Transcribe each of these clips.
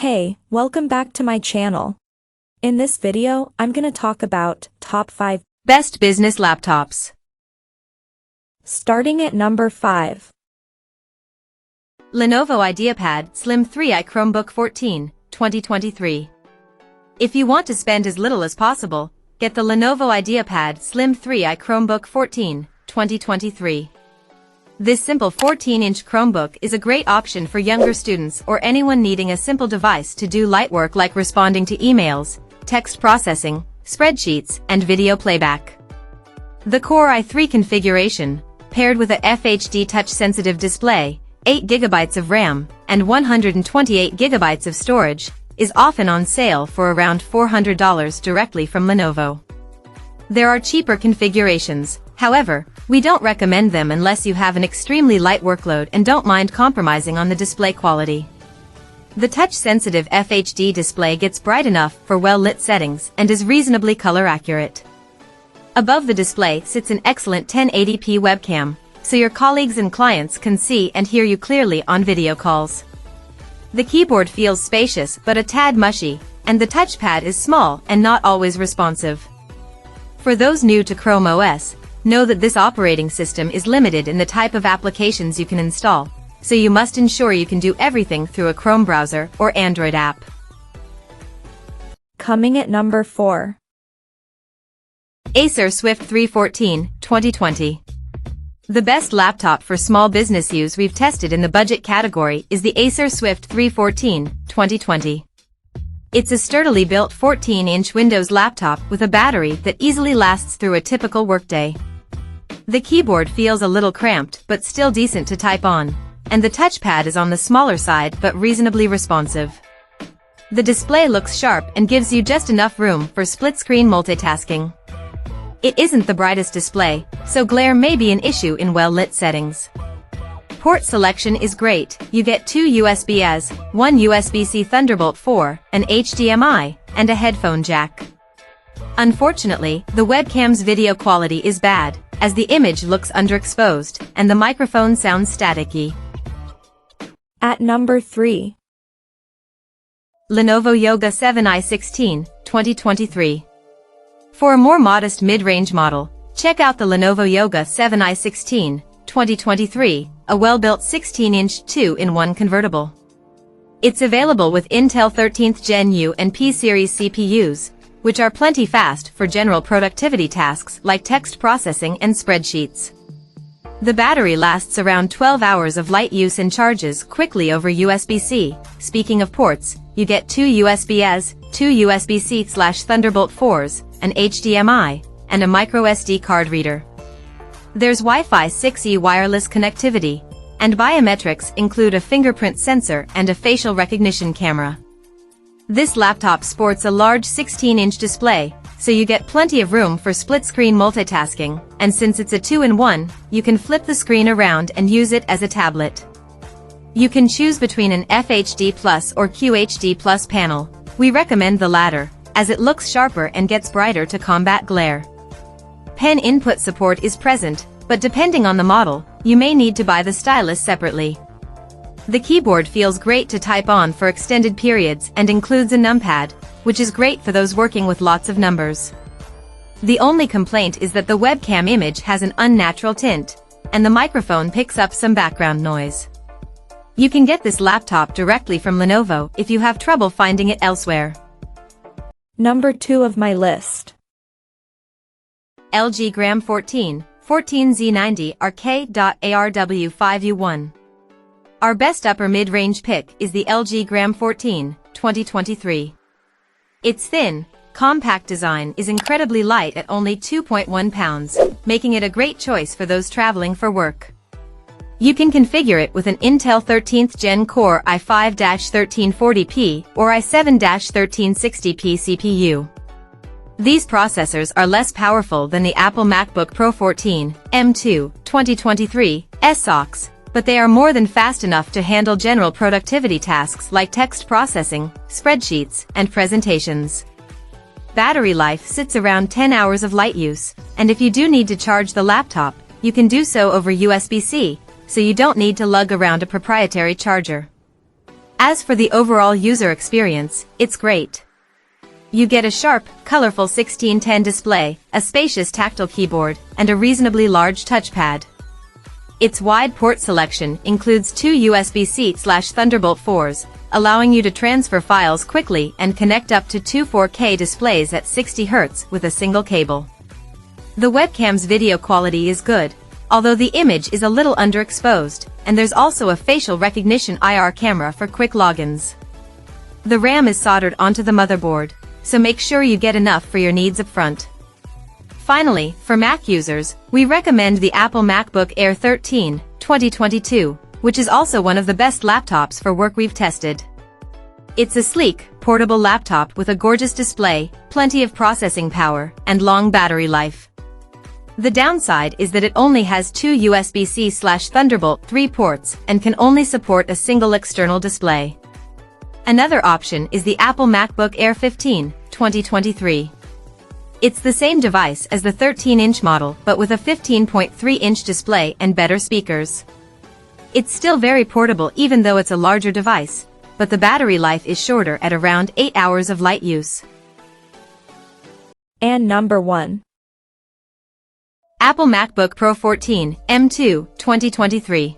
Hey, welcome back to my channel. In this video, I'm gonna talk about top 5 best business laptops. Starting at number 5. Lenovo IdeaPad Slim 3i Chromebook 14, 2023. If you want to spend as little as possible, get the Lenovo IdeaPad Slim 3i Chromebook 14, 2023. This simple 14-inch Chromebook is a great option for younger students or anyone needing a simple device to do light work like responding to emails, text processing, spreadsheets, and video playback. The Core i3 configuration, paired with a FHD touch-sensitive display, 8GB of RAM, and 128GB of storage, is often on sale for around $400 directly from Lenovo. There are cheaper configurations, however, we don't recommend them unless you have an extremely light workload and don't mind compromising on the display quality. The touch-sensitive FHD display gets bright enough for well-lit settings and is reasonably color accurate. Above the display sits an excellent 1080p webcam, so your colleagues and clients can see and hear you clearly on video calls. The keyboard feels spacious but a tad mushy, and the touchpad is small and not always responsive. For those new to Chrome OS, know that this operating system is limited in the type of applications you can install, so you must ensure you can do everything through a Chrome browser or Android app. Coming at number 4. Acer Swift 314, 2020. The best laptop for small business use we've tested in the budget category is the Acer Swift 314, 2020. It's a sturdily built 14-inch Windows laptop with a battery that easily lasts through a typical workday. The keyboard feels a little cramped but still decent to type on, and the touchpad is on the smaller side but reasonably responsive. The display looks sharp and gives you just enough room for split-screen multitasking. It isn't the brightest display, so glare may be an issue in well-lit settings. Port selection is great. You get 2 USB-As, 1 USB-C Thunderbolt 4, an HDMI, and a headphone jack. Unfortunately, the webcam's video quality is bad, as the image looks underexposed, and the microphone sounds staticky. At number 3. Lenovo Yoga 7i16, 2023. For a more modest mid-range model, check out the Lenovo Yoga 7i16, 2023, a well-built 16-inch 2-in-1 convertible. It's available with Intel 13th Gen U and P series CPUs, which are plenty fast for general productivity tasks like text processing and spreadsheets. The battery lasts around 12 hours of light use and charges quickly over USB-C. Speaking of ports, you get 2 USB-As, 2 USB-C/Thunderbolt 4s, an HDMI, and a microSD card reader. There's Wi-Fi 6E wireless connectivity, and biometrics include a fingerprint sensor and a facial recognition camera. This laptop sports a large 16-inch display, so you get plenty of room for split-screen multitasking, and since it's a 2-in-1, you can flip the screen around and use it as a tablet. You can choose between an FHD Plus or QHD Plus panel. We recommend the latter, as it looks sharper and gets brighter to combat glare. Pen input support is present, but depending on the model, you may need to buy the stylus separately. The keyboard feels great to type on for extended periods and includes a numpad, which is great for those working with lots of numbers. The only complaint is that the webcam image has an unnatural tint, and the microphone picks up some background noise. You can get this laptop directly from Lenovo if you have trouble finding it elsewhere. Number 2 of my list. LG Gram 14, 14Z90 RK.ARW5U1. Our best upper mid-range pick is the LG Gram 14, 2023. Its thin, compact design is incredibly light at only 2.1 pounds, making it a great choice for those traveling for work. You can configure it with an Intel 13th Gen Core i5-1340p or i7-1360p CPU. These processors are less powerful than the Apple MacBook Pro 14, M2, 2023, SoCs, but they are more than fast enough to handle general productivity tasks like text processing, spreadsheets, and presentations. Battery life sits around 10 hours of light use, and if you do need to charge the laptop, you can do so over USB-C, so you don't need to lug around a proprietary charger. As for the overall user experience, it's great. You get a sharp, colorful 16:10 display, a spacious tactile keyboard, and a reasonably large touchpad. Its wide port selection includes two USB-C/Thunderbolt 4s, allowing you to transfer files quickly and connect up to two 4K displays at 60 Hz with a single cable. The webcam's video quality is good, although the image is a little underexposed, and there's also a facial recognition IR camera for quick logins. The RAM is soldered onto the motherboard, so make sure you get enough for your needs up front. Finally, for Mac users, we recommend the Apple MacBook Air 13, 2022, which is also one of the best laptops for work we've tested. It's a sleek, portable laptop with a gorgeous display, plenty of processing power, and long battery life. The downside is that it only has two USB-C/Thunderbolt 3 ports and can only support a single external display. Another option is the Apple MacBook Air 15, 2023. It's the same device as the 13-inch model but with a 15.3-inch display and better speakers. It's still very portable even though it's a larger device, but the battery life is shorter at around 8 hours of light use. And number 1. Apple MacBook Pro 14, M2, 2023.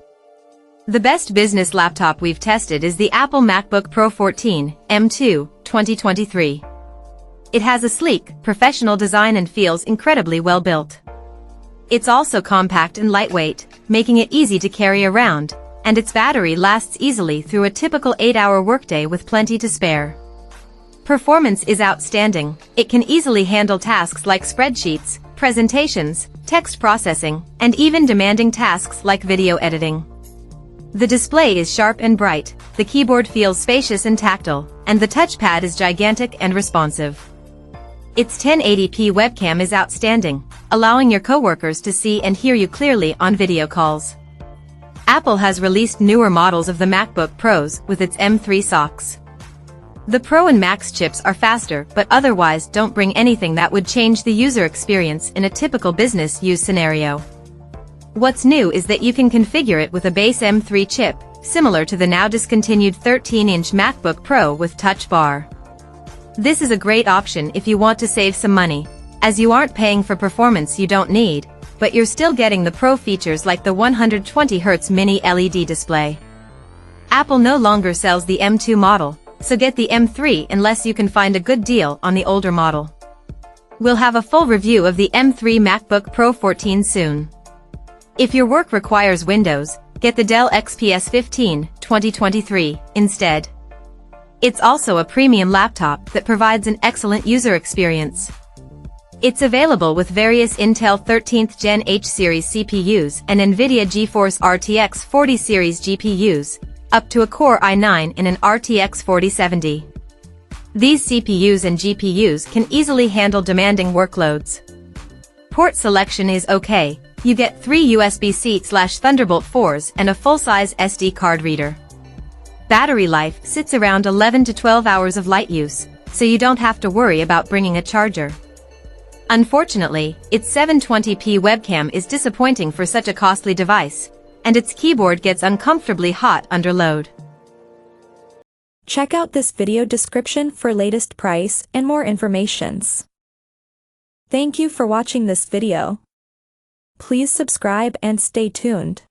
The best business laptop we've tested is the Apple MacBook Pro 14, M2, 2023. It has a sleek, professional design and feels incredibly well built. It's also compact and lightweight, making it easy to carry around, and its battery lasts easily through a typical 8-hour workday with plenty to spare. Performance is outstanding. It can easily handle tasks like spreadsheets, presentations, text processing, and even demanding tasks like video editing. The display is sharp and bright, the keyboard feels spacious and tactile, and the touchpad is gigantic and responsive. Its 1080p webcam is outstanding, allowing your coworkers to see and hear you clearly on video calls. Apple has released newer models of the MacBook Pros with its M3 SoCs. The Pro and Max chips are faster but otherwise don't bring anything that would change the user experience in a typical business use scenario. What's new is that you can configure it with a base M3 chip, similar to the now discontinued 13-inch MacBook Pro with Touch Bar. This is a great option if you want to save some money, as you aren't paying for performance you don't need, but you're still getting the Pro features like the 120 Hz mini LED display. Apple no longer sells the M2 model, so get the M3 unless you can find a good deal on the older model. We'll have a full review of the M3 MacBook Pro 14 soon. If your work requires Windows, get the Dell XPS 15, 2023, instead. It's also a premium laptop that provides an excellent user experience. It's available with various Intel 13th Gen H series CPUs and NVIDIA GeForce RTX 40 series GPUs, up to a Core i9 in an RTX 4070. These CPUs and GPUs can easily handle demanding workloads. Port selection is okay. You get 3 USB-C/Thunderbolt 4s and a full-size SD card reader. Battery life sits around 11 to 12 hours of light use, so you don't have to worry about bringing a charger. Unfortunately, its 720p webcam is disappointing for such a costly device, and its keyboard gets uncomfortably hot under load. Check out this video description for latest price and more informations. Thank you for watching this video. Please subscribe and stay tuned.